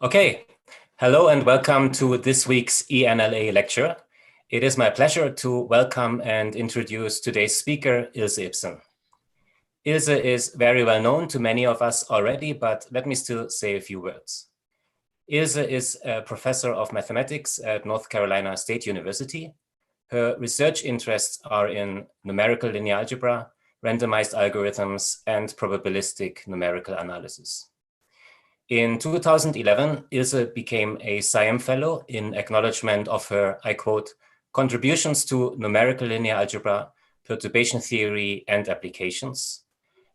Okay, hello and welcome to this week's ENLA lecture. It is my pleasure to welcome and introduce today's speaker, Ilse Ipsen. Ilse is very well known to many of us already, but let me still say a few words. Ilse is a professor of mathematics at North Carolina State University. Her research interests are in numerical linear algebra, randomized algorithms, and probabilistic numerical analysis. In 2011, Ilse became a SIAM Fellow in acknowledgement of her, I quote, contributions to numerical linear algebra, perturbation theory, and applications.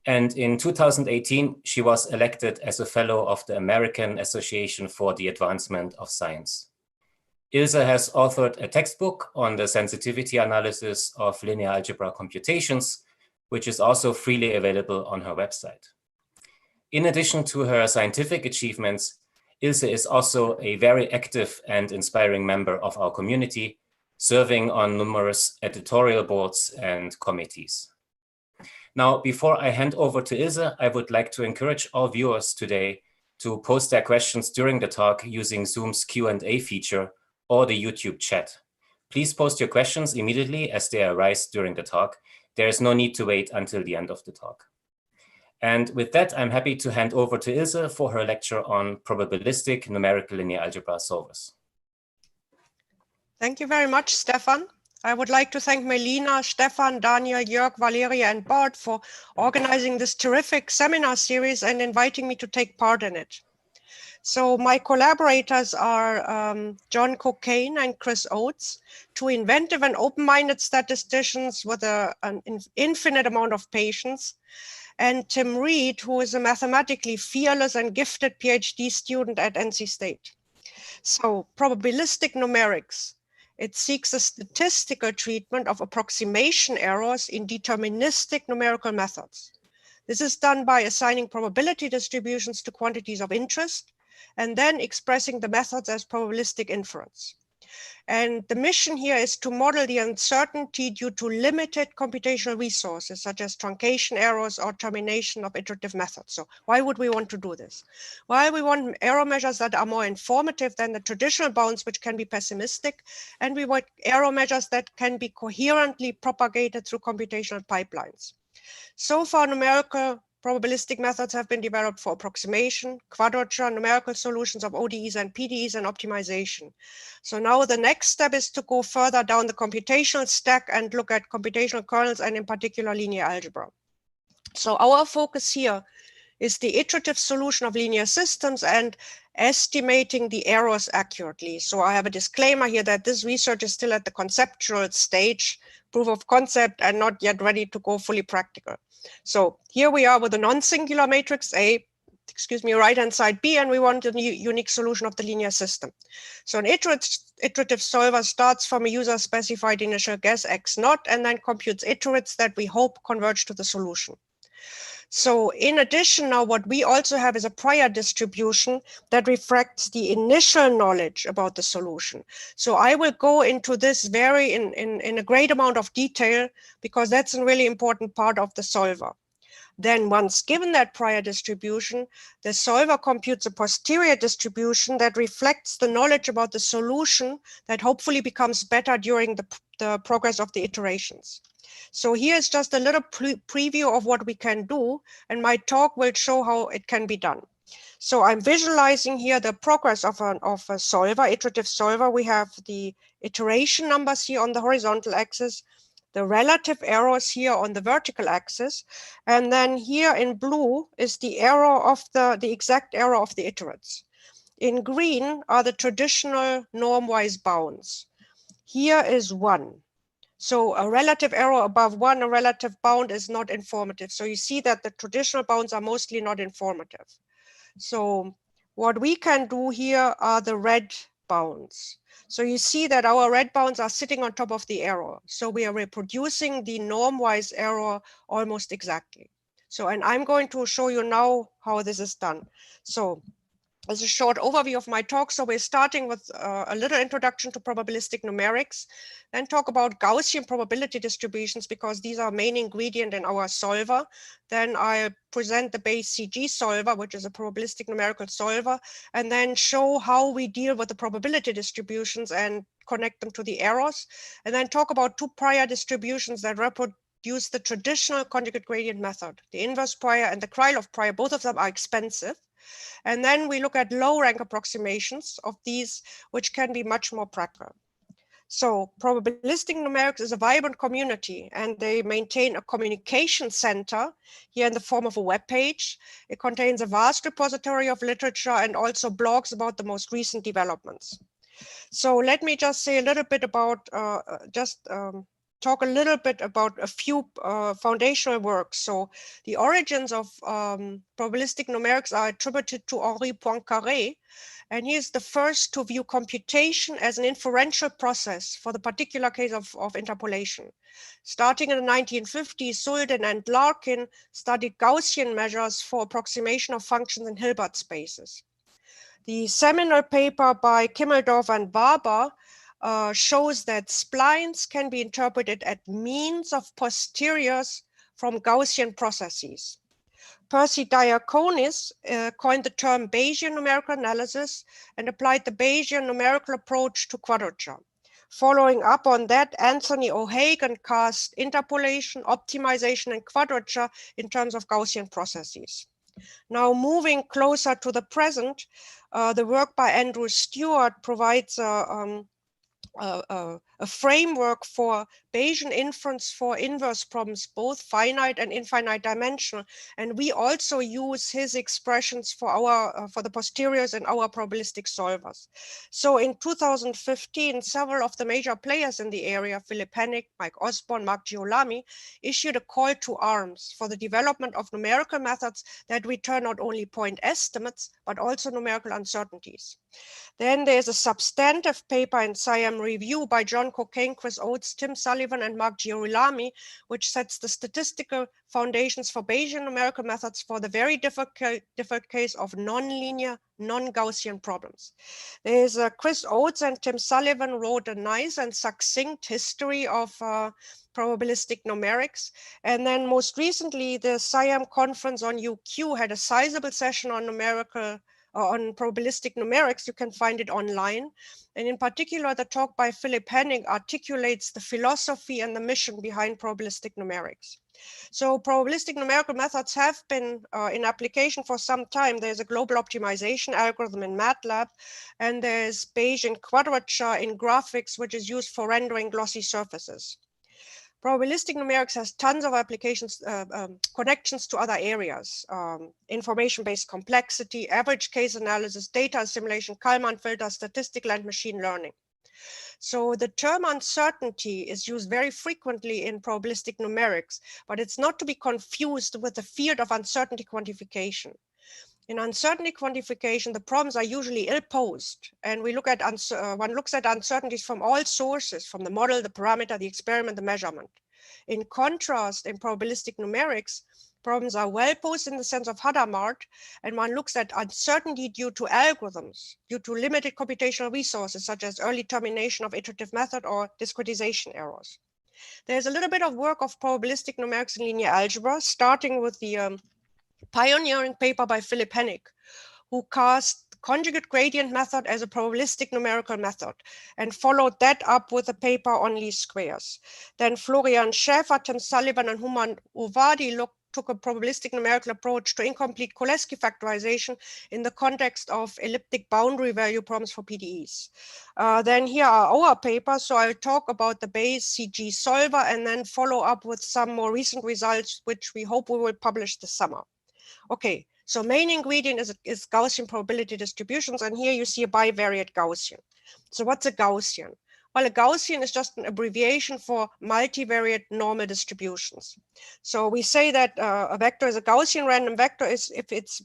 And in 2018, she was elected as a Fellow of the American Association for the Advancement of Science. Ilse has authored a textbook on the sensitivity analysis of linear algebra computations, which is also freely available on her website. In addition to her scientific achievements, Ilse is also a very active and inspiring member of our community, serving on numerous editorial boards and committees. Now, before I hand over to Ilse, I would like to encourage all viewers today to post their questions during the talk using Zoom's Q&A feature or the YouTube chat. Please post your questions immediately as they arise during the talk. There is no need to wait until the end of the talk. And with that, I'm happy to hand over to Ilse for her lecture on probabilistic numerical linear algebra solvers. Thank you very much, Stefan. I would like to thank Melina, Stefan, Daniel, Jörg, Valeria, and Bart for organizing this terrific seminar series and inviting me to take part in it. So my collaborators are John Cocaine and Chris Oates, two inventive and open-minded statisticians with an infinite amount of patience, and Tim Reed, who is a mathematically fearless and gifted PhD student at NC State. So probabilistic numerics, it seeks a statistical treatment of approximation errors in deterministic numerical methods. This is done by assigning probability distributions to quantities of interest and then expressing the methods as probabilistic inference. And the mission here is to model the uncertainty due to limited computational resources, such as truncation errors or termination of iterative methods. So why would we want to do this? Well, we want error measures that are more informative than the traditional bounds, which can be pessimistic. And we want error measures that can be coherently propagated through computational pipelines. So far, numerical probabilistic methods have been developed for approximation, quadrature, numerical solutions of ODEs and PDEs, and optimization. So now the next step is to go further down the computational stack and look at computational kernels and in particular linear algebra. So our focus here is the iterative solution of linear systems and estimating the errors accurately. So I have a disclaimer here that this research is still at the conceptual stage, proof of concept, and not yet ready to go fully practical. So here we are with a non-singular matrix A, right-hand side B, and we want a unique solution of the linear system. So an iterative solver starts from a user-specified initial guess X naught and then computes iterates that we hope converge to the solution. So in addition, now what we also have is a prior distribution that reflects the initial knowledge about the solution. So I will go into this in a great amount of detail because that's a really important part of the solver. Then once given that prior distribution, the solver computes a posterior distribution that reflects the knowledge about the solution that hopefully becomes better during the progress of the iterations. So here's just a little preview of what we can do, and my talk will show how it can be done. So I'm visualizing here the progress of a solver, iterative solver. We have the iteration numbers here on the horizontal axis, the relative errors here on the vertical axis, and then here in blue is the error of the exact error of the iterates. In green are the traditional norm-wise bounds. Here is 1. So a relative error above 1, a relative bound is not informative. So you see that the traditional bounds are mostly not informative. So what we can do here are the red bounds. So you see that our red bounds are sitting on top of the error. So we are reproducing the norm-wise error almost exactly. So, and I'm going to show you now how this is done. So as a short overview of my talk. So we're starting with a little introduction to probabilistic numerics, then talk about Gaussian probability distributions because these are main ingredient in our solver. Then I present the BayesCG solver, which is a probabilistic numerical solver, and then show how we deal with the probability distributions and connect them to the errors. And then talk about two prior distributions that reproduce the traditional conjugate gradient method, the inverse prior and the Krylov prior. Both of them are expensive. And then we look at low rank approximations of these, which can be much more practical. So probabilistic numerics is a vibrant community, and they maintain a communication center here in the form of a web page. It contains a vast repository of literature and also blogs about the most recent developments. So let me just say a little bit about, talk a little bit about a few foundational works. So the origins of probabilistic numerics are attributed to Henri Poincaré, and he is the first to view computation as an inferential process for the particular case of interpolation. Starting in the 1950s, Sulden and Larkin studied Gaussian measures for approximation of functions in Hilbert spaces. The seminal paper by Kimmeldorf and Barber shows that splines can be interpreted as means of posteriors from Gaussian processes. Percy Diaconis coined the term Bayesian numerical analysis and applied the Bayesian numerical approach to quadrature. Following up on that, Anthony O'Hagan cast interpolation, optimization, and quadrature in terms of Gaussian processes. Now, moving closer to the present, the work by Andrew Stewart provides a framework for Bayesian inference for inverse problems, both finite and infinite dimensional. And we also use his expressions for the posteriors and our probabilistic solvers. So in 2015, several of the major players in the area, Philip Hennig, Mike Osborne, Mark Giolami, issued a call to arms for the development of numerical methods that return not only point estimates, but also numerical uncertainties. Then there's a substantive paper in SIAM Review by John Cocaine, Chris Oates, Tim Sullivan, and Mark Girolami, which sets the statistical foundations for Bayesian numerical methods for the very difficult case of nonlinear, non-Gaussian problems. There's Chris Oates and Tim Sullivan wrote a nice and succinct history of probabilistic numerics. And then most recently, the SIAM conference on UQ had a sizable session on on probabilistic numerics. You can find it online. And in particular, the talk by Philip Hennig articulates the philosophy and the mission behind probabilistic numerics. So probabilistic numerical methods have been in application for some time. There's a global optimization algorithm in MATLAB, and there's Bayesian quadrature in graphics, which is used for rendering glossy surfaces. Probabilistic numerics has tons of applications, connections to other areas, information-based complexity, average case analysis, data assimilation, Kalman filter, statistical, and machine learning. So the term uncertainty is used very frequently in probabilistic numerics, but it's not to be confused with the field of uncertainty quantification. In uncertainty quantification, the problems are usually ill-posed, and we look at one looks at uncertainties from all sources, from the model, the parameter, the experiment, the measurement. In contrast, in probabilistic numerics, problems are well-posed in the sense of Hadamard, and one looks at uncertainty due to algorithms, due to limited computational resources, such as early termination of iterative method or discretization errors. There's a little bit of work of probabilistic numerics in linear algebra, starting with the pioneering paper by Philip Hennig, who cast the conjugate gradient method as a probabilistic numerical method and followed that up with a paper on least squares. Then Florian Schäfer, Tim Sullivan, and Human Uvadi took a probabilistic numerical approach to incomplete Cholesky factorization in the context of elliptic boundary value problems for PDEs. Then here are our papers. So I'll talk about the BayesCG solver and then follow up with some more recent results, which we hope we will publish this summer. Okay, so main ingredient is Gaussian probability distributions, and here you see a bivariate Gaussian. So what's a Gaussian? Well, a Gaussian is just an abbreviation for multivariate normal distributions. So we say that a vector is a Gaussian random vector if it's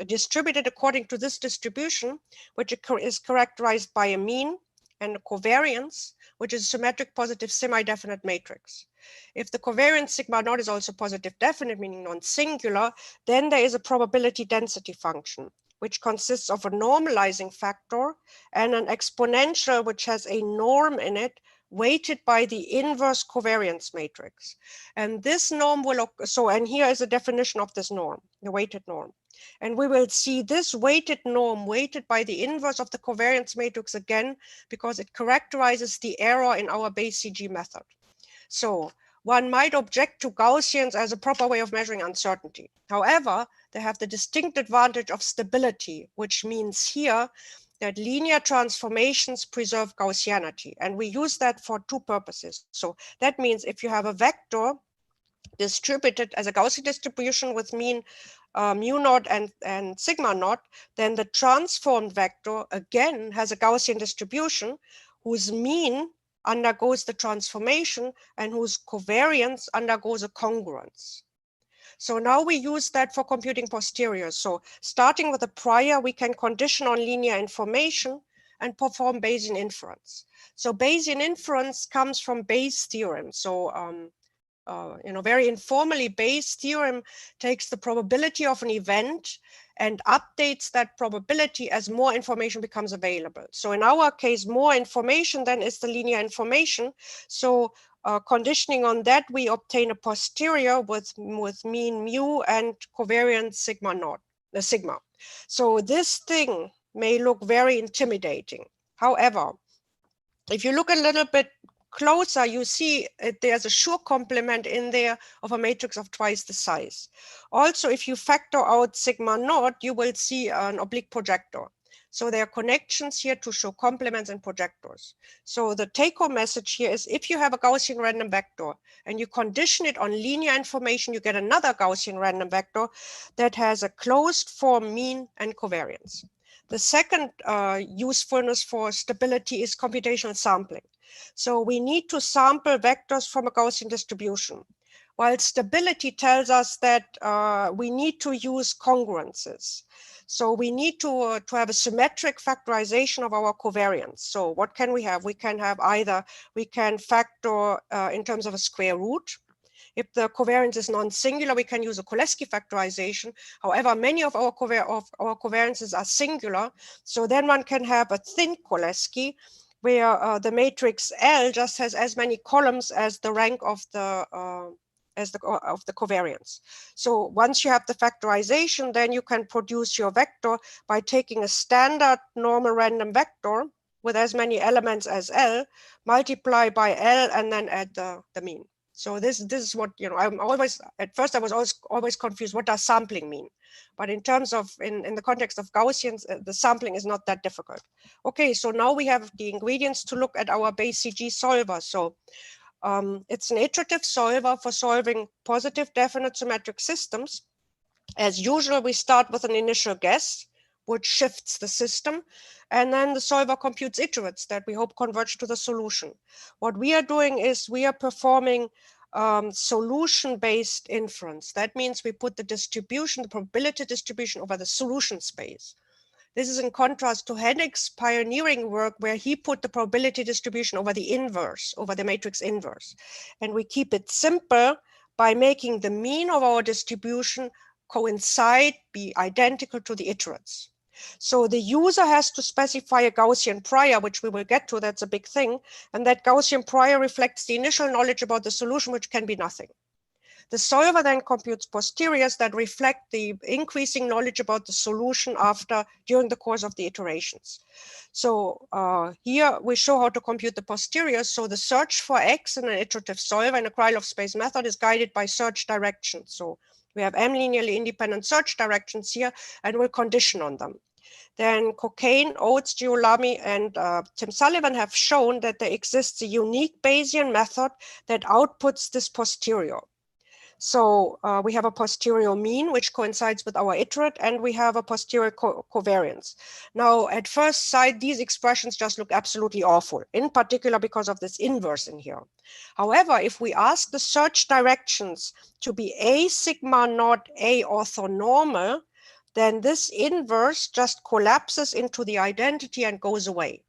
distributed according to this distribution, which is characterized by a mean and a covariance, which is a symmetric positive semi-definite matrix. If the covariance sigma naught is also positive definite, meaning non-singular, then there is a probability density function. which consists of a normalizing factor, and an exponential, which has a norm in it, weighted by the inverse covariance matrix. And this norm will, and here is a definition of this norm, the weighted norm. And we will see this weighted norm weighted by the inverse of the covariance matrix again, because it characterizes the error in our BayesCG method. So one might object to Gaussians as a proper way of measuring uncertainty. However, they have the distinct advantage of stability, which means here that linear transformations preserve Gaussianity. And we use that for two purposes. So that means if you have a vector distributed as a Gaussian distribution with mean mu naught and sigma naught, then the transformed vector again has a Gaussian distribution whose mean undergoes the transformation and whose covariance undergoes a congruence. So now we use that for computing posteriors. So starting with a prior, we can condition on linear information and perform Bayesian inference. So Bayesian inference comes from Bayes' theorem. So very informally, Bayes' theorem takes the probability of an event and updates that probability as more information becomes available. So in our case, more information then is the linear information. So conditioning on that, we obtain a posterior with mean mu and covariance sigma naught, the sigma. So this thing may look very intimidating. However, if you look a little bit closer, you see there's a Schur complement in there of a matrix of twice the size. Also, if you factor out sigma naught, you will see an oblique projector. So there are connections here to show complements and projectors. So the take-home message here is if you have a Gaussian random vector and you condition it on linear information, you get another Gaussian random vector that has a closed form mean and covariance. The second usefulness for stability is computational sampling. So we need to sample vectors from a Gaussian distribution, while stability tells us that we need to use congruences. So we need to have a symmetric factorization of our covariance. So what can we have? We can have either, we can factor in terms of a square root. If the covariance is non-singular, we can use a Cholesky factorization. However, many of our covariances are singular. So then one can have a thin Cholesky, where the matrix L just has as many columns as the rank of the covariance. So once you have the factorization, then you can produce your vector by taking a standard normal random vector with as many elements as L, multiply by L, and then add the mean. So this is what, I'm always, at first I was always confused, what does sampling mean? But in terms of, in the context of Gaussians, the sampling is not that difficult. Okay, so now we have the ingredients to look at our BayesCG solver. So it's an iterative solver for solving positive definite symmetric systems. As usual, we start with an initial guess, which shifts the system, and then the solver computes iterates that we hope converge to the solution. What we are doing is we are performing solution-based inference. That means we put the distribution, the probability distribution over the solution space. This is in contrast to Hennick's pioneering work where he put the probability distribution over the inverse, over the matrix inverse. And we keep it simple by making the mean of our distribution coincide, be identical to the iterates. So the user has to specify a Gaussian prior, which we will get to, that's a big thing. And that Gaussian prior reflects the initial knowledge about the solution, which can be nothing. The solver then computes posteriors that reflect the increasing knowledge about the solution during the course of the iterations. So here we show how to compute the posteriors. So the search for X in an iterative solver in a Krylov space method is guided by search directions. So we have M linearly independent search directions here, and we'll condition on them. Then Cocaine, Oates, Giolami, and Tim Sullivan have shown that there exists a unique Bayesian method that outputs this posterior. So we have a posterior mean, which coincides with our iterate, and we have a posterior covariance. Now, at first sight, these expressions just look absolutely awful, in particular because of this inverse in here. However, if we ask the search directions to be A sigma naught A orthonormal, then this inverse just collapses into the identity and goes away.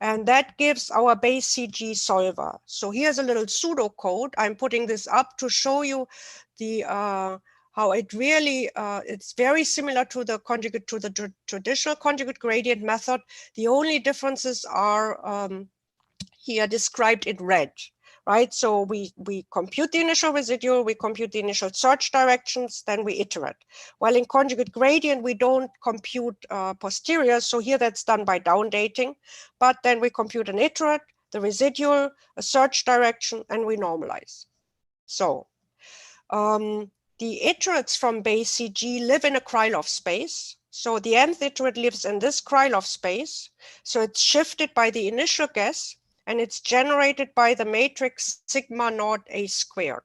And that gives our BayesCG solver. So here's a little pseudocode. I'm putting this up to show you the how it really, it's very similar to the traditional conjugate gradient method. The only differences are here described in red, right? So we compute the initial residual, we compute the initial search directions, then we iterate. While in conjugate gradient, we don't compute posteriors. So here that's done by down dating, but then we compute an iterate, the residual, a search direction, and we normalize. So the iterates from BayesCG live in a Krylov space. So the nth iterate lives in this Krylov space. So it's shifted by the initial guess, and it's generated by the matrix sigma naught a squared.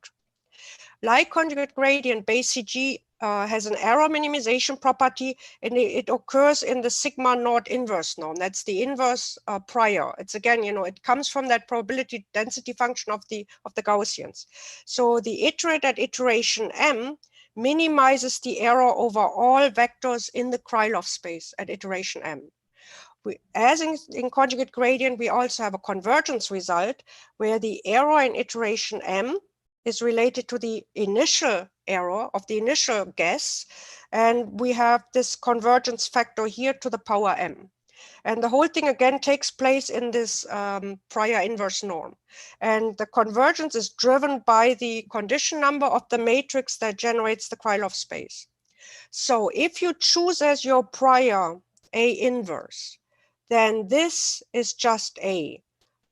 Like conjugate gradient, BayesCG has an error minimization property, and it occurs in the sigma naught inverse norm. That's the inverse prior. It's again, it comes from that probability density function of the Gaussians. So the iterate at iteration m minimizes the error over all vectors in the Krylov space at iteration m. As in conjugate gradient, we also have a convergence result where the error in iteration m is related to the initial error of the initial guess. And we have this convergence factor here to the power m. And the whole thing again takes place in this prior inverse norm. And the convergence is driven by the condition number of the matrix that generates the Krylov space. So if you choose as your prior A inverse, then this is just A.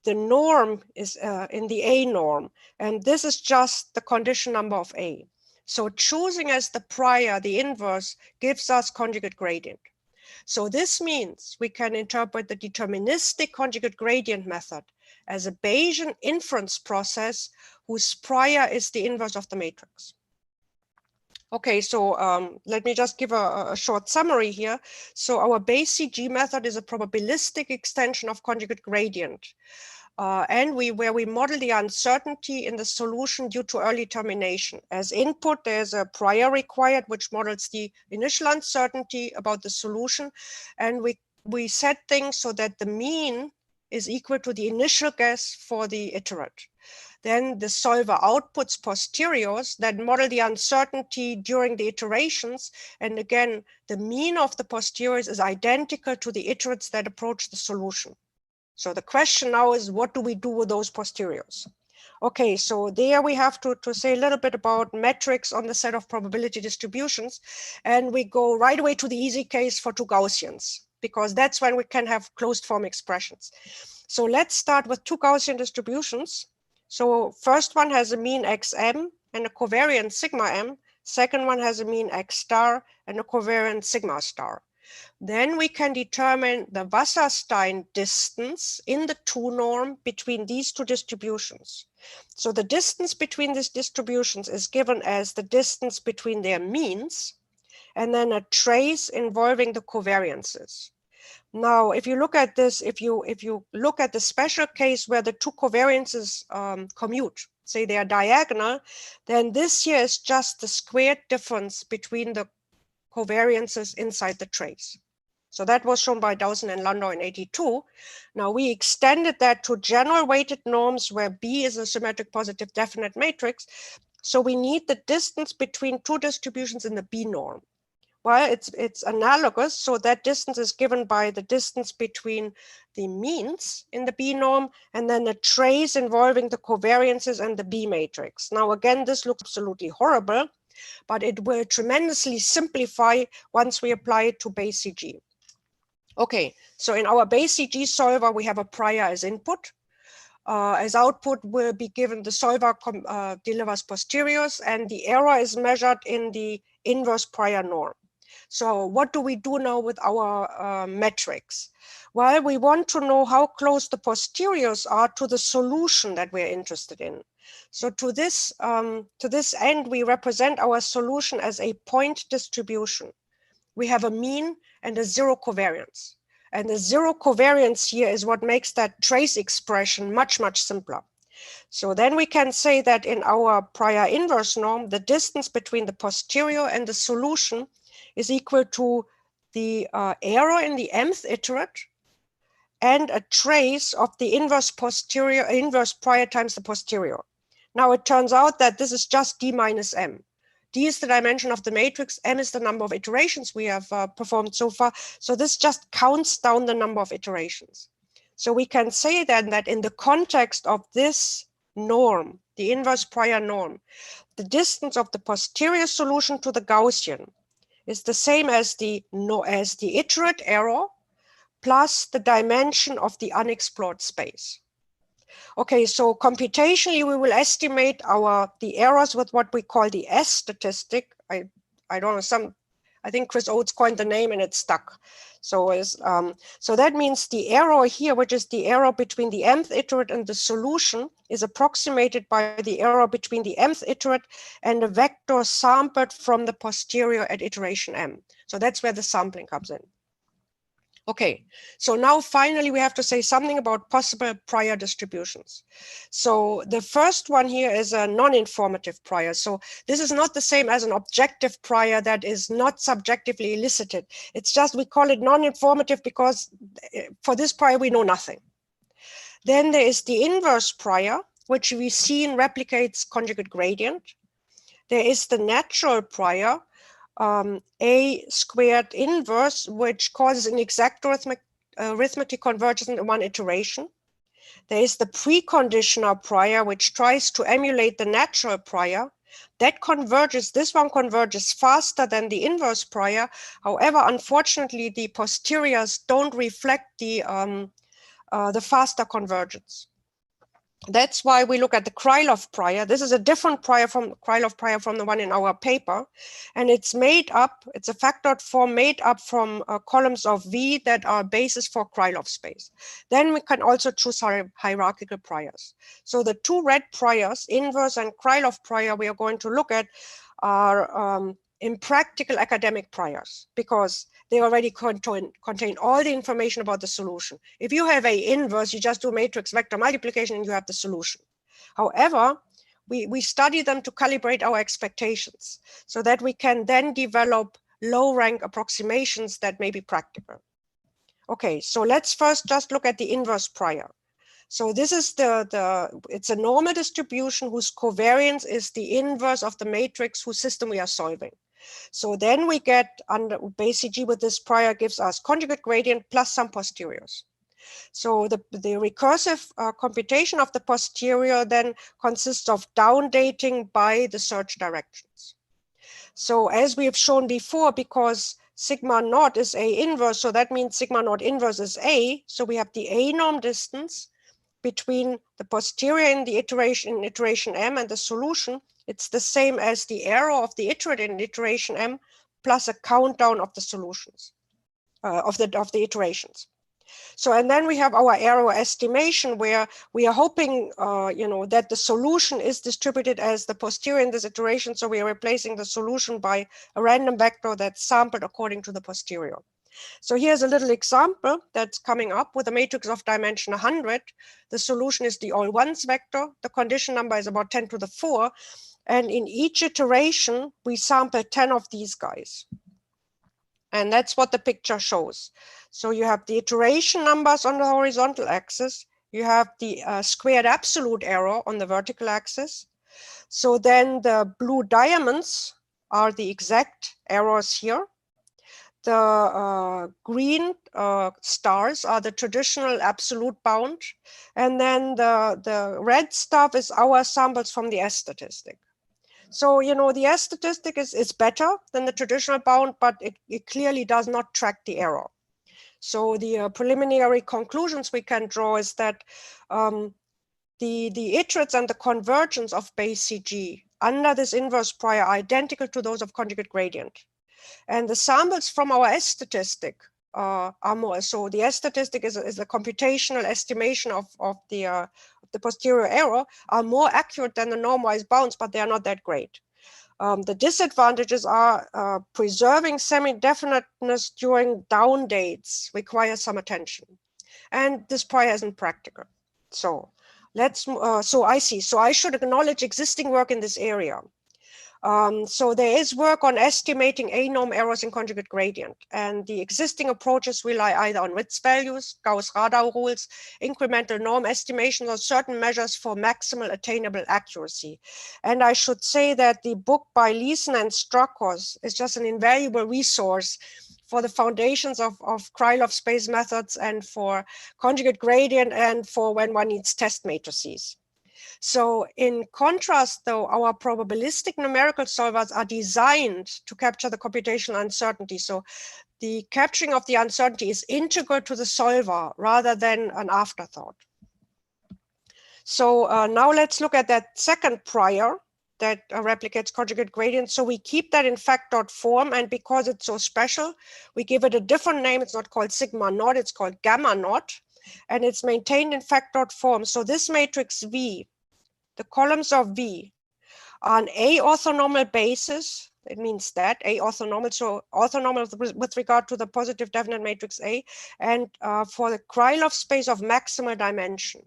The norm is in the A norm, and this is just the condition number of A. So choosing as the prior, the inverse, gives us conjugate gradient. So this means we can interpret the deterministic conjugate gradient method as a Bayesian inference process whose prior is the inverse of the matrix. Okay, so let me just give a short summary here. So our BayesCG method is a probabilistic extension of conjugate gradient. And where we model the uncertainty in the solution due to early termination. As input, there's a prior required, which models the initial uncertainty about the solution. And we set things so that the mean is equal to the initial guess for the iterate. Then the solver outputs posteriors that model the uncertainty during the iterations. And again, the mean of the posteriors is identical to the iterates that approach the solution. So the question now is, what do we do with those posteriors? Okay, so there we have to say a little bit about metrics on the set of probability distributions. And we go right away to the easy case for two Gaussians, because that's when we can have closed form expressions. So let's start with two Gaussian distributions. So first one has a mean xm and a covariance sigma m. Second one has a mean x star and a covariance sigma star. Then we can determine the Wasserstein distance in the 2 norm between these two distributions. So the distance between these distributions is given as the distance between their means, and then a trace involving the covariances. Now, if you look at this, if you look at the special case where the two covariances commute, say they are diagonal, then this here is just the squared difference between the covariances inside the trace. So that was shown by Dawson and Landau in 82. Now we extended that to general weighted norms where B is a symmetric positive definite matrix. So we need the distance between two distributions in the B norm. Well, it's analogous. So that distance is given by the distance between the means in the B norm and then a trace involving the covariances and the B matrix. Now, again, this looks absolutely horrible, but it will tremendously simplify once we apply it to BayesCG. Okay, so in our BayesCG solver, we have a prior as input. As output will be given, the solver delivers posteriors, and the error is measured in the inverse prior norm. So what do we do now with our metrics? Well, we want to know how close the posteriors are to the solution that we're interested in. So to this end, we represent our solution as a point distribution. We have a mean and a zero covariance. And the zero covariance here is what makes that trace expression much, much simpler. So then we can say that in our prior inverse norm, the distance between the posterior and the solution is equal to the error in the mth iterate and a trace of the inverse prior times the posterior. Now it turns out that this is just d minus m. D is the dimension of the matrix, M is the number of iterations we have performed so far. So this just counts down the number of iterations. So we can say then that in the context of this norm, the inverse prior norm, the distance of the posterior solution to the Gaussian is the same as the iterate error plus the dimension of the unexplored space. Okay, so computationally, we will estimate the errors with what we call the S statistic. I don't know, I think Chris Oates coined the name and it stuck. So that means the error here, which is the error between the mth iterate and the solution, is approximated by the error between the mth iterate and a vector sampled from the posterior at iteration m. So that's where the sampling comes in. Okay, so now finally we have to say something about possible prior distributions. So the first one here is a non-informative prior. So this is not the same as an objective prior that is not subjectively elicited. It's just we call it non-informative because for this prior we know nothing. Then there is the inverse prior, which we've seen replicates conjugate gradient. There is the natural prior, A squared inverse, which causes an exact arithmetic convergence in one iteration. There is the preconditional prior, which tries to emulate the natural prior. That converges, this one converges faster than the inverse prior. However, unfortunately, the posteriors don't reflect the faster convergence. That's why we look at the Krylov prior. This is a different prior from Krylov prior from the one in our paper. And it's made up, it's a factored form made up from columns of V that are basis for Krylov space. Then we can also choose hierarchical priors. So the two red priors, inverse and Krylov prior, we are going to look at are impractical academic priors because they already contain all the information about the solution. If you have a inverse, you just do matrix vector multiplication and you have the solution. However, we study them to calibrate our expectations so that we can then develop low rank approximations that may be practical. Okay, so let's first just look at the inverse prior. So this is it's a normal distribution whose covariance is the inverse of the matrix whose system we are solving. So then we get under BayesCG with this prior gives us conjugate gradient plus some posteriors. So the recursive computation of the posterior then consists of down dating by the search directions. So as we have shown before, because sigma naught is A inverse, so that means sigma naught inverse is A. So we have the A norm distance between the posterior in the iteration M and the solution. It's the same as the error of the iterate in iteration M plus a countdown of the solutions, of the iterations. So, and then we have our error estimation where we are hoping, that the solution is distributed as the posterior in this iteration. So we are replacing the solution by a random vector that's sampled according to the posterior. So here's a little example that's coming up with a matrix of dimension 100. The solution is the all ones vector. The condition number is about 10 to the 4. And in each iteration, we sample 10 of these guys. And that's what the picture shows. So you have the iteration numbers on the horizontal axis. You have the squared absolute error on the vertical axis. So then the blue diamonds are the exact errors here. The green stars are the traditional absolute bound. And then the red stuff is our samples from the S statistic. So, the S statistic is better than the traditional bound, but it clearly does not track the error. So the preliminary conclusions we can draw is that the iterates and the convergence of BayesCG under this inverse prior are identical to those of conjugate gradient. And the samples from our S statistic are more. So the S statistic is a computational estimation of the posterior error, are more accurate than the normalized bounds, but they are not that great. The disadvantages are preserving semi-definiteness during down dates requires some attention. And this prior isn't practical. So let's, so I see. So I should acknowledge existing work in this area. So there is work on estimating A-norm errors in conjugate gradient, and the existing approaches rely either on width values, Gauss-Radau rules, incremental norm estimations, or certain measures for maximal attainable accuracy. And I should say that the book by Ilse and Strakos is just an invaluable resource for the foundations of Krylov space methods and for conjugate gradient and for when one needs test matrices. So in contrast, though, our probabilistic numerical solvers are designed to capture the computational uncertainty. So the capturing of the uncertainty is integral to the solver rather than an afterthought. So now let's look at that second prior that replicates conjugate gradient. So we keep that in fact dot form, and because it's so special, we give it a different name. It's not called sigma naught, it's called gamma naught, and it's maintained in fact dot form. So this matrix V, the columns of V, are an A orthonormal basis. It means that A orthonormal, so orthonormal with regard to the positive definite matrix A, and for the Krylov space of maximal dimension.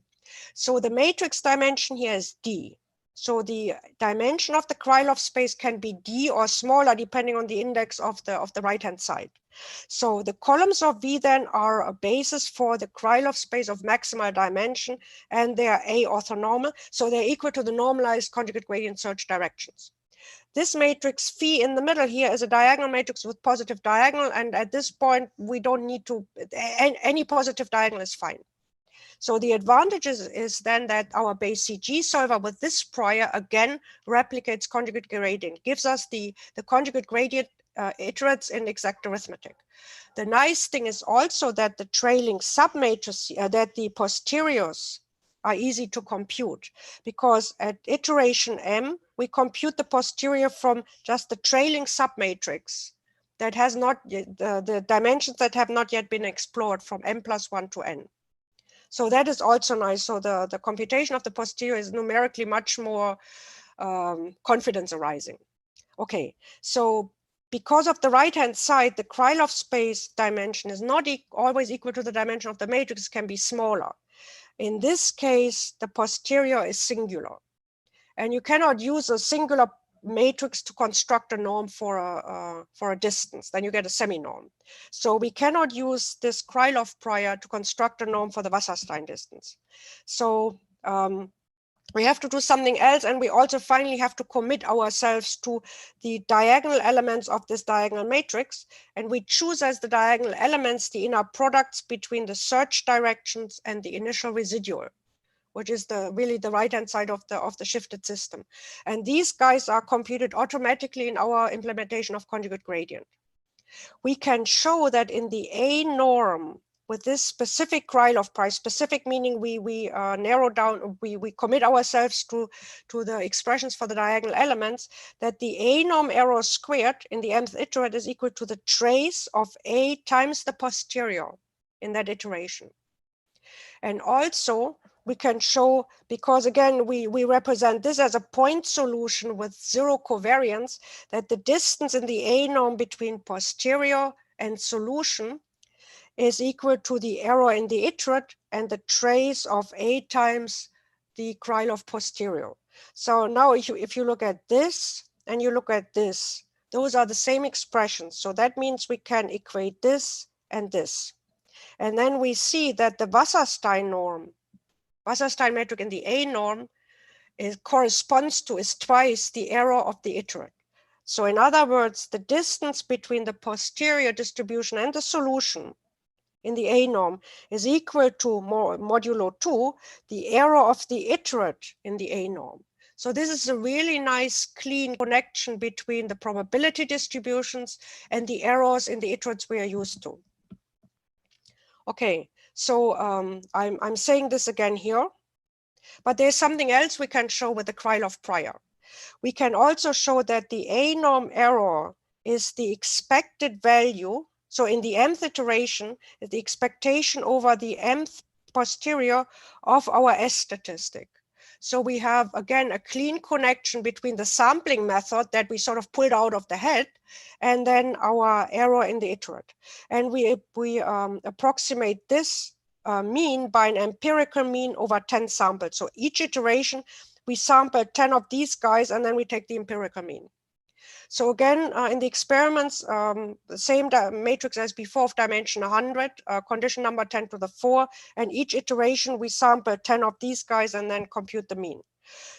So the matrix dimension here is D. So the dimension of the Krylov space can be D or smaller depending on the index of the right-hand side. So the columns of V then are a basis for the Krylov space of maximal dimension, and they are A orthonormal. So they're equal to the normalized conjugate gradient search directions. This matrix phi in the middle here is a diagonal matrix with positive diagonal. And at this point, we don't need to, any positive diagonal is fine. So the advantage is then that our BayesCG solver with this prior again replicates conjugate gradient, gives us the conjugate gradient iterates in exact arithmetic. The nice thing is also that the trailing submatrix, that the posteriors are easy to compute, because at iteration m, we compute the posterior from just the trailing submatrix that has not, the dimensions that have not yet been explored from m+1 to n. So that is also nice. So the computation of the posterior is numerically much more confidence arising. Okay, so because of the right-hand side, the Krylov space dimension is not always equal to the dimension of the matrix, can be smaller. In this case, the posterior is singular. And you cannot use a singular matrix to construct a norm for a distance, then you get a semi-norm. So we cannot use this Krylov prior to construct a norm for the Wasserstein distance. So we have to do something else, and we also finally have to commit ourselves to the diagonal elements of this diagonal matrix, and we choose as the diagonal elements the inner products between the search directions and the initial residual, which is really the right-hand side of the shifted system. And these guys are computed automatically in our implementation of conjugate gradient. We can show that in the A norm, with this specific Krylov price, specific meaning we narrow down, we commit ourselves to the expressions for the diagonal elements, that the A norm error squared in the mth iterate is equal to the trace of A times the posterior in that iteration. And also, we can show, because again, we represent this as a point solution with zero covariance, that the distance in the A norm between posterior and solution is equal to the error in the iterate and the trace of A times the Krylov posterior. So now if you look at this and you look at this, those are the same expressions. So that means we can equate this and this. And then we see that the Wasserstein norm, Wasserstein metric in the A norm, corresponds to, is twice the error of the iterate. So in other words, the distance between the posterior distribution and the solution in the A norm is equal to modulo 2, the error of the iterate in the A norm. So this is a really nice, clean connection between the probability distributions and the errors in the iterates we are used to. Okay, so I'm saying this again here, but there's something else we can show with the Krylov prior. We can also show that the A norm error is the expected value. So in the mth iteration, the expectation over the mth posterior of our S statistic. So we have, again, a clean connection between the sampling method that we sort of pulled out of the head and then our error in the iterate. And we approximate this mean by an empirical mean over 10 samples. So each iteration, we sample 10 of these guys and then we take the empirical mean. So again, in the experiments, the same matrix as before of dimension 100, condition number 10 to the 4, and each iteration we sample 10 of these guys and then compute the mean.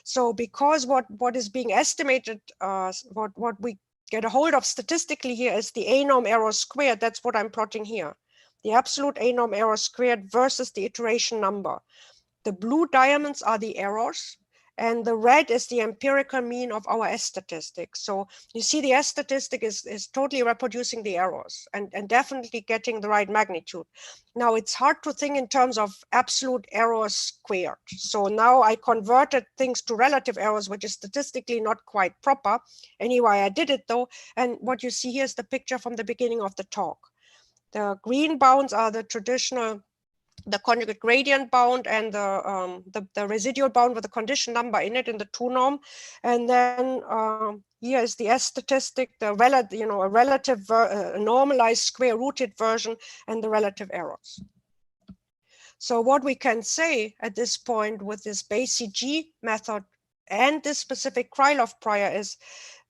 So because what is being estimated, what we get a hold of statistically here is the A-norm error squared. That's what I'm plotting here. The absolute A-norm error squared versus the iteration number. The blue diamonds are the errors, and the red is the empirical mean of our S statistic. So you see the S statistic is totally reproducing the errors and definitely getting the right magnitude. Now it's hard to think in terms of absolute errors squared. So now I converted things to relative errors, which is statistically not quite proper. Anyway, I did it though. And what you see here is the picture from the beginning of the talk. The green bounds are the traditional, the conjugate gradient bound, and the residual bound with the condition number in it in the 2 norm. And then here is the S statistic, the a relative normalized square rooted version, and the relative errors. So what we can say at this point with this BayesCG method and this specific Krylov prior is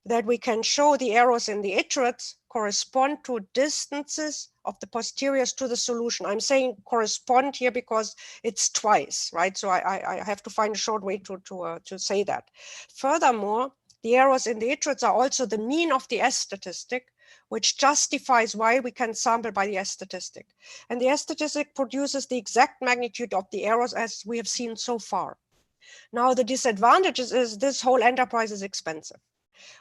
that we can show the errors in the iterates correspond to distances of the posteriors to the solution. I'm saying correspond here because it's twice, right? So I have to find a short way to say that. Furthermore, the errors in the iterates are also the mean of the S statistic, which justifies why we can sample by the S statistic. And the S statistic produces the exact magnitude of the errors as we have seen so far. Now, the disadvantages is this whole enterprise is expensive.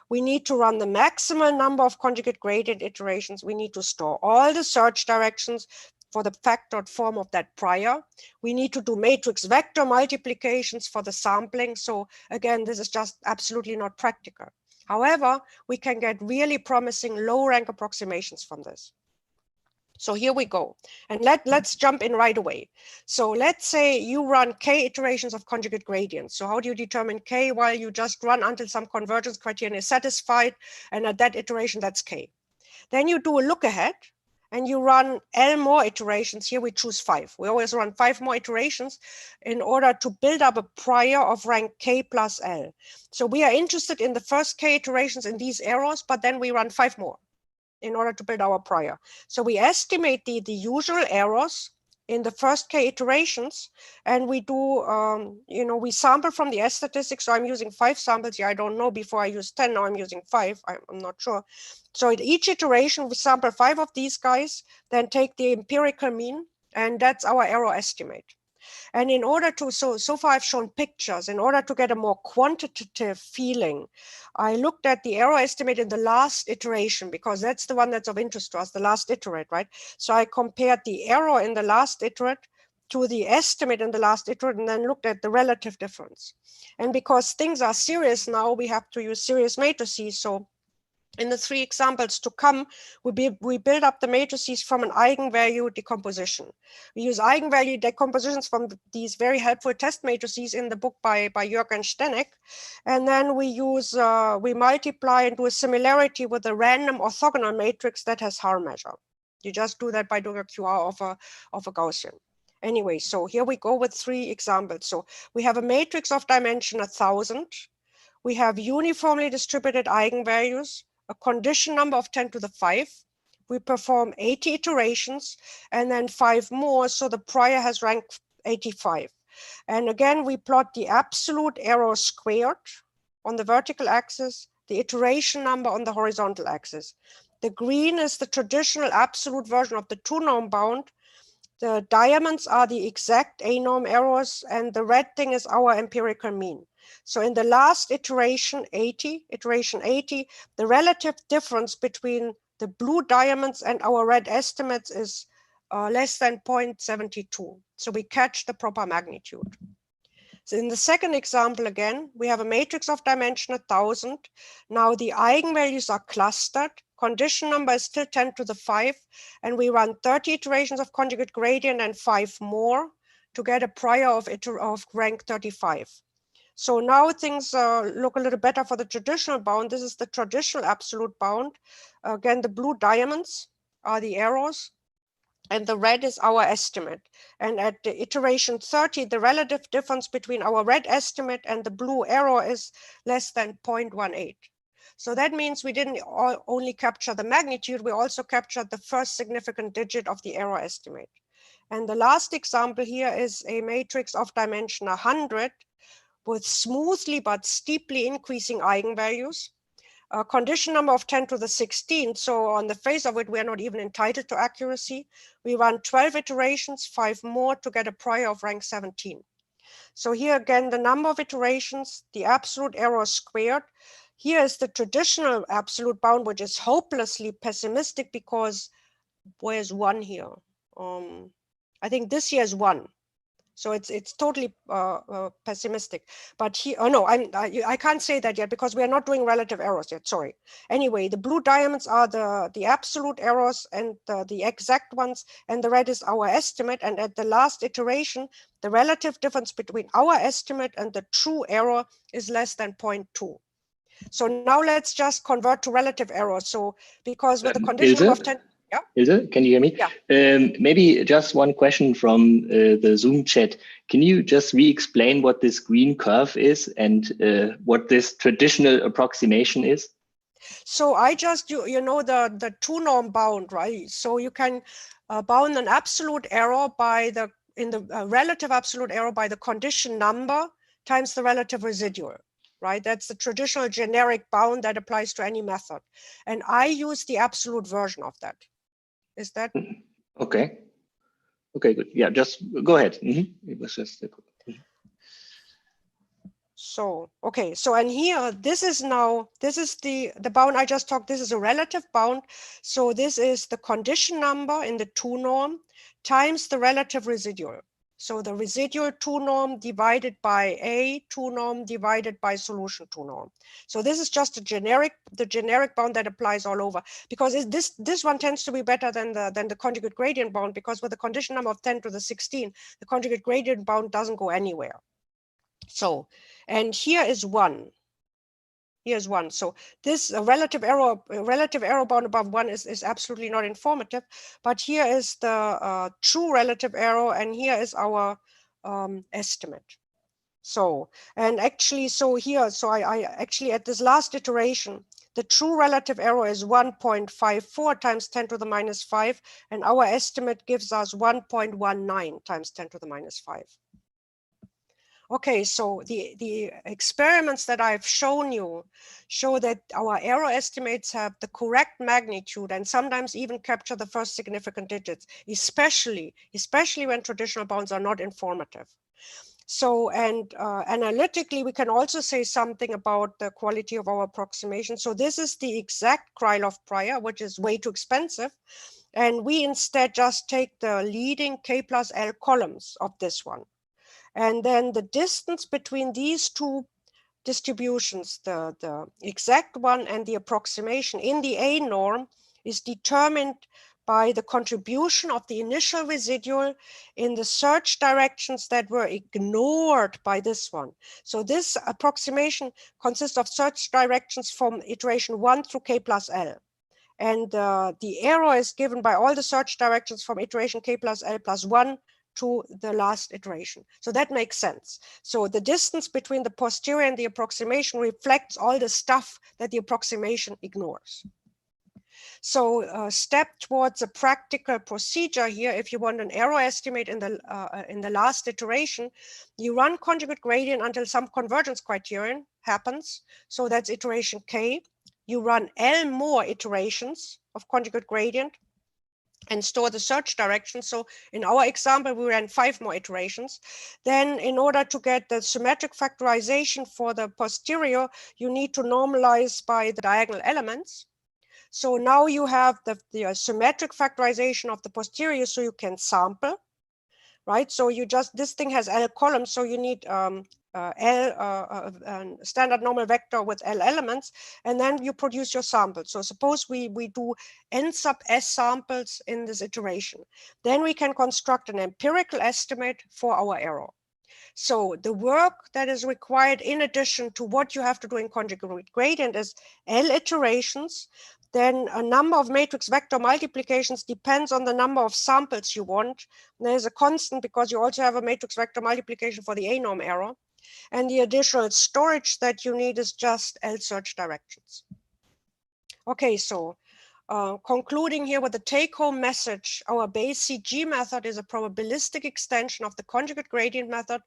We need to run the maximal number of conjugate gradient iterations. We need to store all the search directions for the factored form of that prior. We need to do matrix vector multiplications for the sampling. So again, this is just absolutely not practical. However, we can get really promising low rank approximations from this. So here we go. And let's jump in right away. So let's say you run k iterations of conjugate gradients. So how do you determine k? Well, you just run until some convergence criterion is satisfied. And at that iteration, that's k. Then you do a look ahead and you run L more iterations. Here we choose 5. We always run 5 more iterations in order to build up a prior of rank k plus L. So we are interested in the first k iterations in these errors, but then we run 5 more in order to build our prior. So we estimate the usual errors in the first k iterations, and we do, we sample from the S statistics. So I'm using 5 samples here. I don't know, before I used 10, now I'm using 5, I'm not sure. So at each iteration, we sample 5 of these guys, then take the empirical mean, and that's our error estimate. And in order to, so far I've shown pictures. In order to get a more quantitative feeling, I looked at the error estimate in the last iteration, because that's the one that's of interest to us, the last iterate, right? So I compared the error in the last iterate to the estimate in the last iterate, and then looked at the relative difference. And because things are serious now, we have to use serious matrices. So in the 3 examples to come, we build up the matrices from an eigenvalue decomposition. We use eigenvalue decompositions from these very helpful test matrices in the book by Jörg and Stenek. And then we use, we multiply and do a similarity with a random orthogonal matrix that has Haar measure. You just do that by doing a QR of a Gaussian. Anyway, so here we go with 3 examples. So we have a matrix of dimension 1000. We have uniformly distributed eigenvalues, a condition number of 10 to the 5. We perform 80 iterations and then 5 more. So the prior has rank 85. And again, we plot the absolute error squared on the vertical axis, the iteration number on the horizontal axis. The green is the traditional absolute version of the 2 norm bound. The diamonds are the exact A-norm errors, and the red thing is our empirical mean. So in the last iteration 80, the relative difference between the blue diamonds and our red estimates is less than 0.72. So we catch the proper magnitude. So in the second example, again, we have a matrix of dimension 1000. Now the eigenvalues are clustered. Condition number is still 10 to the 5. And we run 30 iterations of conjugate gradient and 5 more to get a prior of rank 35. So now things look a little better for the traditional bound. This is the traditional absolute bound. Again, the blue diamonds are the errors, and the red is our estimate. And at the iteration 30, the relative difference between our red estimate and the blue error is less than 0.18. So that means we didn't only capture the magnitude, we also captured the first significant digit of the error estimate. And the last example here is a matrix of dimension 100 with smoothly but steeply increasing eigenvalues. A condition number of 10 to the 16. So on the face of it, we are not even entitled to accuracy. We run 12 iterations, 5 more to get a prior of rank 17. So here again, the number of iterations, the absolute error squared. Here is the traditional absolute bound, which is hopelessly pessimistic because where's 1 here? I think this here is 1. So it's totally pessimistic. But here, oh no, I can't say that yet because we are not doing relative errors yet. Sorry. Anyway, the blue diamonds are the absolute errors and the exact ones, and the red is our estimate. And at the last iteration, the relative difference between our estimate and the true error is less than 0.2. So now let's just convert to relative error. So because with the condition of 10. Yeah. Ilse, can you hear me? Yeah. Maybe just one question from the Zoom chat. Can you just re-explain what this green curve is and what this traditional approximation is? So I just, you know, the two-norm bound, right? So you can bound an absolute error by the relative absolute error by the condition number times the relative residual. Right, that's the traditional generic bound that applies to any method. And I use the absolute version of that. Is that? Okay. Okay, good. Yeah, just go ahead. It was just. So, okay, so and here, this is the bound I just talked, this is a relative bound. So this is the condition number in the two norm times the relative residual. So the residual two norm divided by a two norm divided by solution two norm. So this is just the generic bound that applies all over, because this one tends to be better than the conjugate gradient bound, because with the condition number of 10 to the 16, the conjugate gradient bound doesn't go anywhere. So, and here is 1. Here's 1. So this relative error bound above 1 is absolutely not informative. But here is the true relative error, and here is our estimate. So, and actually, so here, so I actually at this last iteration, the true relative error is 1.54 times 10 to the minus 5, and our estimate gives us 1.19 times 10 to the minus 5. Okay, so the experiments that I've shown you show that our error estimates have the correct magnitude and sometimes even capture the first significant digits, especially when traditional bounds are not informative. So, and analytically, we can also say something about the quality of our approximation. So this is the exact Krylov prior, which is way too expensive. And we instead just take the leading K plus L columns of this one. And then the distance between these two distributions, the exact one and the approximation in the A norm, is determined by the contribution of the initial residual in the search directions that were ignored by this one. So this approximation consists of search directions from iteration 1 through K plus L. And the error is given by all the search directions from iteration K plus L plus 1 to the last iteration. So that makes sense. So the distance between the posterior and the approximation reflects all the stuff that the approximation ignores. So step towards a practical procedure here. If you want an error estimate in the last iteration, you run conjugate gradient until some convergence criterion happens. So that's iteration K. You run L more iterations of conjugate gradient and store the search direction. So in our example, we ran 5 more iterations. Then in order to get the symmetric factorization for the posterior, you need to normalize by the diagonal elements. So now you have the symmetric factorization of the posterior, so you can sample, right? So you just, this thing has L columns, so you need standard normal vector with L elements, and then you produce your sample. So suppose we do n sub s samples in this iteration. Then we can construct an empirical estimate for our error. So the work that is required in addition to what you have to do in conjugate gradient is L iterations. Then a number of matrix vector multiplications depends on the number of samples you want. There's a constant because you also have a matrix vector multiplication for the A norm error. And the additional storage that you need is just L search directions. Okay, so concluding here with the take-home message, our BayesCG method is a probabilistic extension of the conjugate gradient method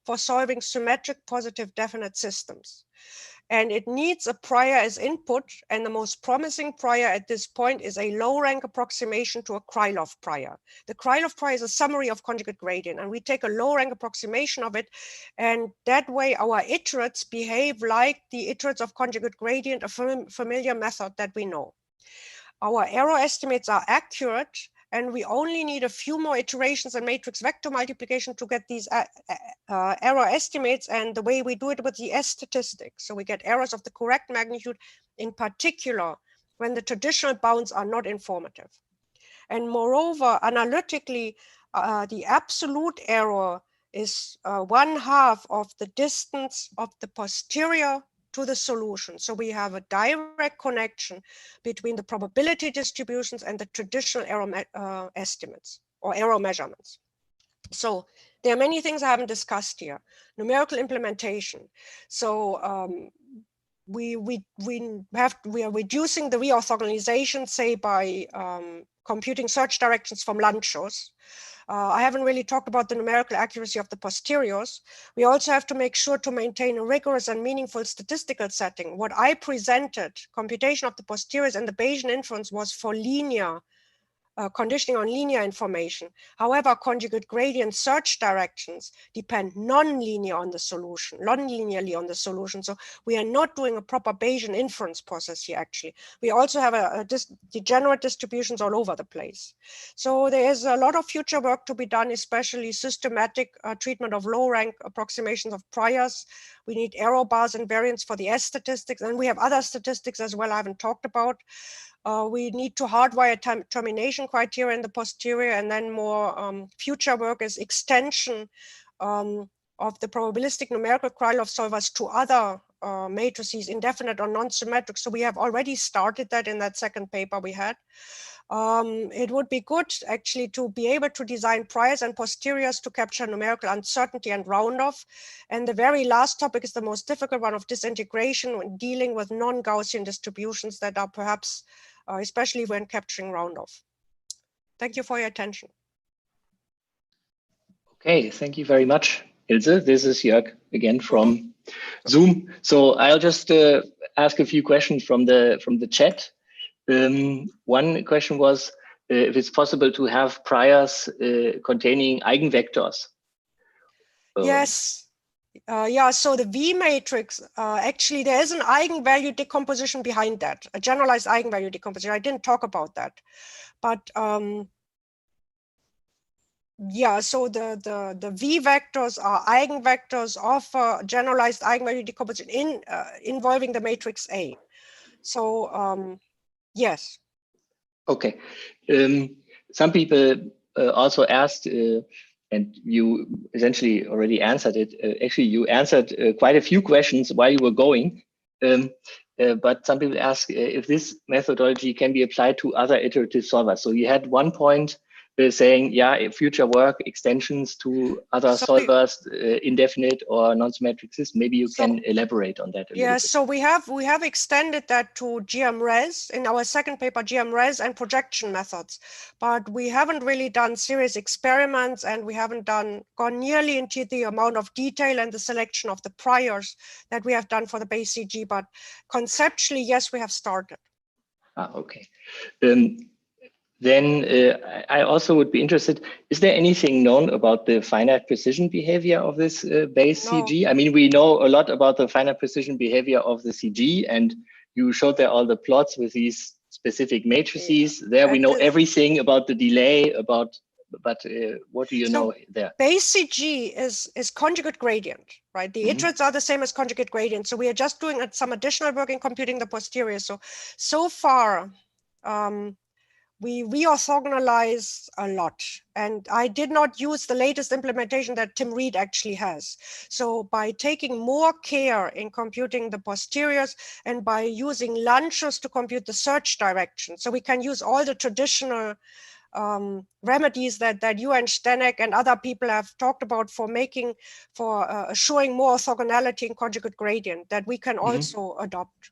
for solving symmetric positive definite systems. And it needs a prior as input, and the most promising prior at this point is a low-rank approximation to a Krylov prior. The Krylov prior is a summary of conjugate gradient, and we take a low-rank approximation of it, and that way our iterates behave like the iterates of conjugate gradient, a familiar method that we know. Our error estimates are accurate, and we only need a few more iterations and matrix vector multiplication to get these error estimates, and the way we do it with the S statistic. So we get errors of the correct magnitude, in particular when the traditional bounds are not informative. And moreover, analytically, the absolute error is 1/2 of the distance of the posterior to the solution. So we have a direct connection between the probability distributions and the traditional error estimates or error measurements. So there are many things I haven't discussed here. Numerical implementation. So we are reducing the reorthogonalization, say by computing search directions from Lanczos. I haven't really talked about the numerical accuracy of the posteriors. We also have to make sure to maintain a rigorous and meaningful statistical setting. What I presented, computation of the posteriors and the Bayesian inference, was for linear, conditioning on linear information. However, conjugate gradient search directions depend nonlinearly on the solution. So we are not doing a proper Bayesian inference process here, actually. We also have degenerate distributions all over the place. So there is a lot of future work to be done, especially systematic treatment of low-rank approximations of priors. We need error bars and variance for the S statistics, and we have other statistics as well I haven't talked about. We need to hardwire termination criteria in the posterior, and then more future work is extension of the probabilistic numerical Krylov solvers to other matrices, indefinite or non-symmetric. So we have already started that in that second paper we had. It would be good actually to be able to design priors and posteriors to capture numerical uncertainty and round off. And the very last topic is the most difficult one, of disintegration when dealing with non-Gaussian distributions that are perhaps especially when capturing round off. Thank you for your attention. Okay, thank you very much, Ilse. This is Jörg again from Zoom. So I'll just ask a few questions from the chat. One question was if it's possible to have priors containing eigenvectors. Yes. Yeah, so the V matrix, actually there is an eigenvalue decomposition behind that, a generalized eigenvalue decomposition. I didn't talk about that, but yeah, so the V vectors are eigenvectors of a generalized eigenvalue decomposition involving the matrix A. So yes. Okay. Some people also asked, and you essentially already answered it. Actually, you answered quite a few questions while you were going. But some people ask if this methodology can be applied to other iterative solvers. So you had one point saying, yeah, future work extensions to other solvers, indefinite or non-symmetric systems. Maybe you can elaborate on that a little bit. So we have extended that to GMRes in our second paper, GMRes and projection methods, but we haven't really done serious experiments, and we haven't gone nearly into the amount of detail and the selection of the priors that we have done for the BayesCG. But conceptually, yes, we have started. Okay. Then I also would be interested, is there anything known about the finite precision behavior of this BayesCG? No. I mean, we know a lot about the finite precision behavior of the CG, and you showed there all the plots with these specific matrices. There we know everything about the delay, but what do you know there? BayesCG is conjugate gradient, right? The iterates are the same as conjugate gradient. So we are just doing some additional work in computing the posterior. So far, we reorthogonalize a lot, and I did not use the latest implementation that Tim Reed actually has. So by taking more care in computing the posteriors and by using Lanczos to compute the search direction, so we can use all the traditional remedies that you and Stenek and other people have talked about for showing more orthogonality in conjugate gradient that we can also adopt.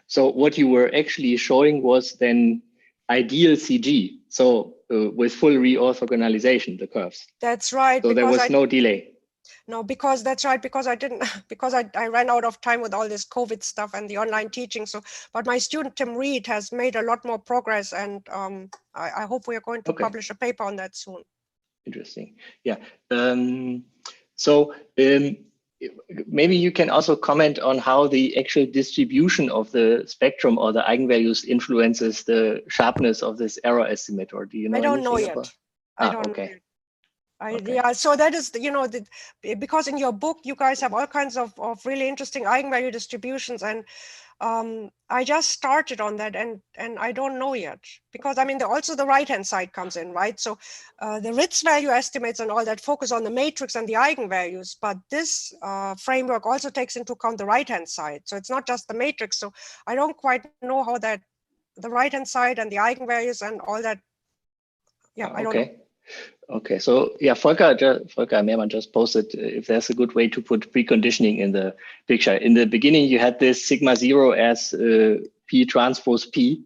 So what you were actually showing was then ideal CG. So with full reorthogonalization, the curves. That's right. So there was no delay. No, because that's right, because I didn't, because I ran out of time with all this COVID stuff and the online teaching. So, but my student, Tim Reed, has made a lot more progress, and I hope we are going to publish a paper on that soon. Interesting. Yeah. Maybe you can also comment on how the actual distribution of the spectrum or the eigenvalues influences the sharpness of this error estimate, or do you know? I don't know yet. About? I don't okay. know yet. Yeah, so that is, you know, because in your book you guys have all kinds of really interesting eigenvalue distributions, and I just started on that, and I don't know yet, because I mean also the right hand side comes in, right? So the Ritz value estimates and all that focus on the matrix and the eigenvalues, but this framework also takes into account the right hand side, so it's not just the matrix. So I don't quite know how that the right hand side and the eigenvalues and all that, yeah, I don't know. Okay, so yeah, Volker Mehrmann just posted if there's a good way to put preconditioning in the picture. In the beginning, you had this sigma 0 as P transpose P.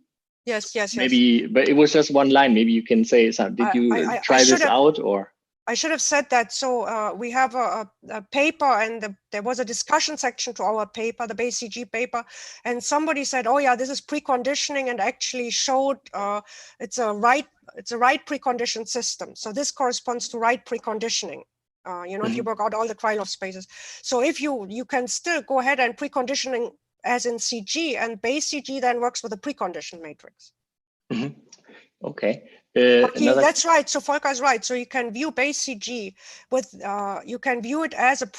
Yes. Maybe, but it was just one line. Maybe you can say something. Did you try this out, or? I should have said that. So we have a paper, and there was a discussion section to our paper, the BayesCG paper, and somebody said, "Oh yeah, this is preconditioning," and actually showed it's a right preconditioned system. So this corresponds to right preconditioning. You know, if you work out all the Krylov spaces. So if you can still go ahead and preconditioning as in CG, and BayesCG then works with a preconditioned matrix. Okay. That's right. So Volker is right. So you can view BayesCG with you can view it as a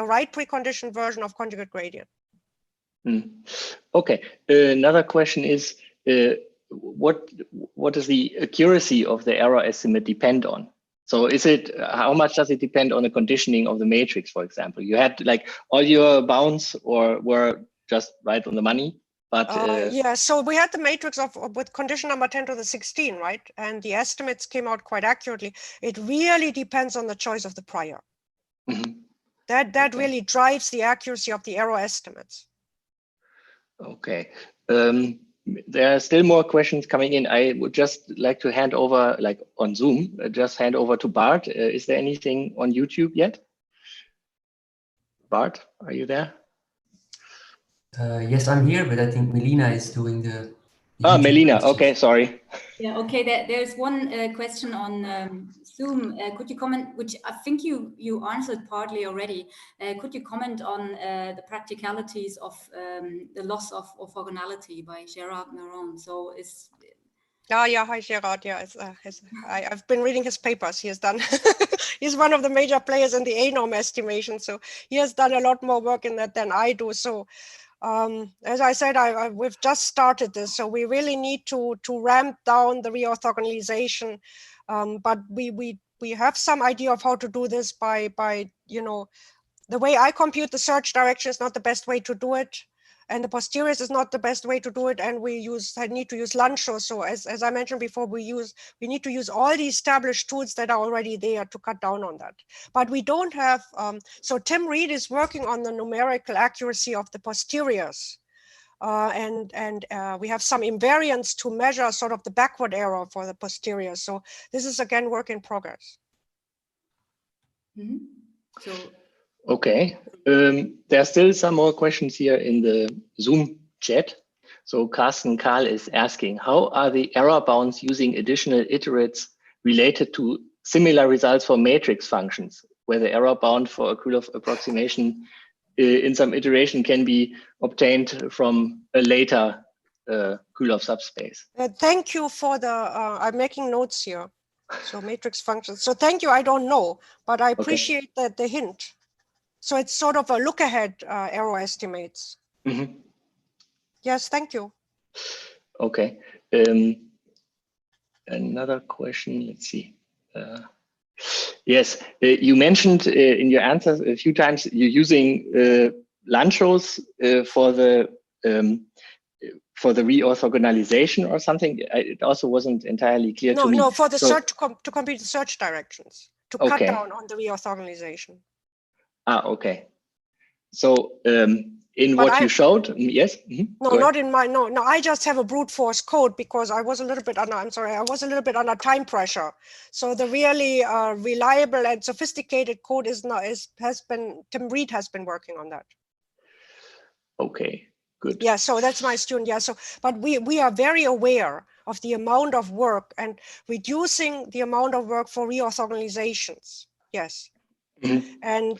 right preconditioned version of conjugate gradient. Okay. Another question is what does the accuracy of the error estimate depend on? So is it how much does it depend on the conditioning of the matrix, for example? You had like all your bounds or were just right on the money? But yeah, so we had the matrix with condition number 10 to the 16, right? And the estimates came out quite accurately. It really depends on the choice of the prior. That really drives the accuracy of the error estimates. Okay. There are still more questions coming in. I would just like to hand over, like on Zoom, just hand over to Bart. Is there anything on YouTube yet? Bart, are you there? Yes, I'm here, but I think Melina is doing the Melina, questions. Okay, sorry. Yeah, okay, there's one question on Zoom. Could you comment, which I think you answered partly already, could you comment on the practicalities of the loss of orthogonality by Gerard Meron? So is... Yeah, hi Gerard. Yeah, I've been reading his papers. He has done, he's one of the major players in the A-norm estimation. So he has done a lot more work in that than I do. So as I said, we've just started this, so we really need to ramp down the reorthogonalization. But we have some idea of how to do this by you know, the way I compute the search direction is not the best way to do it, and the posteriors is not the best way to do it, and I need to use Lancho. So as I mentioned before, we need to use all the established tools that are already there to cut down on that. But we don't have, so Tim Reed is working on the numerical accuracy of the posteriors. And we have some invariants to measure sort of the backward error for the posteriors. So this is again work in progress. So okay, there are still some more questions here in the Zoom chat. So Carsten Kahl is asking, how are the error bounds using additional iterates related to similar results for matrix functions, where the error bound for a Krylov approximation in some iteration can be obtained from a later Krylov subspace? Thank you for the, I'm making notes here. So matrix functions. So thank you, I don't know, but I appreciate the hint. So it's sort of a look ahead error estimates. Yes, thank you. Okay. Another question, let's see. Yes, you mentioned in your answers a few times you're using Lanchos for the reorthogonalization or something. It also wasn't entirely clear to me. No, for the search to compute the search directions to cut down on the reorthogonalization. Okay. So in But what you showed? Yes? No, not in my, no, I just have a brute force code because I was a little bit under, I'm sorry, I was a little bit under time pressure. So the really reliable and sophisticated code Tim Reed has been working on that. Okay, good. Yeah, so that's my student, yeah. So, but we are very aware of the amount of work and reducing the amount of work for reorthogonalizations, yes. And,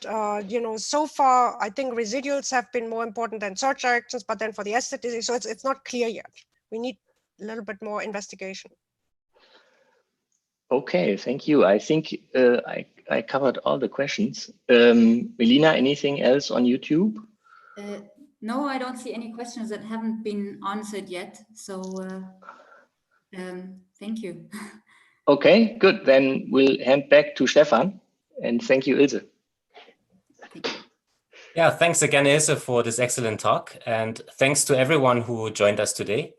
so far, I think residuals have been more important than search directions, but then for the statistics, so it's not clear yet. We need a little bit more investigation. Okay, thank you. I think I covered all the questions. Melina, anything else on YouTube? No, I don't see any questions that haven't been answered yet. So thank you. Okay, good. Then we'll hand back to Stefan. And thank you, Ilse. Yeah, thanks again, Ilse, for this excellent talk. And thanks to everyone who joined us today.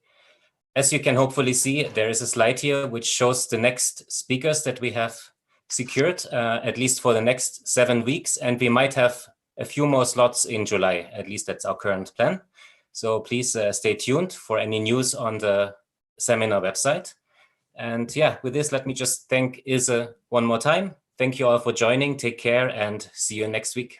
As you can hopefully see, there is a slide here which shows the next speakers that we have secured, at least for the next 7 weeks. And we might have a few more slots in July. At least that's our current plan. So please stay tuned for any news on the seminar website. And yeah, with this, let me just thank Ilse one more time. Thank you all for joining. Take care and see you next week.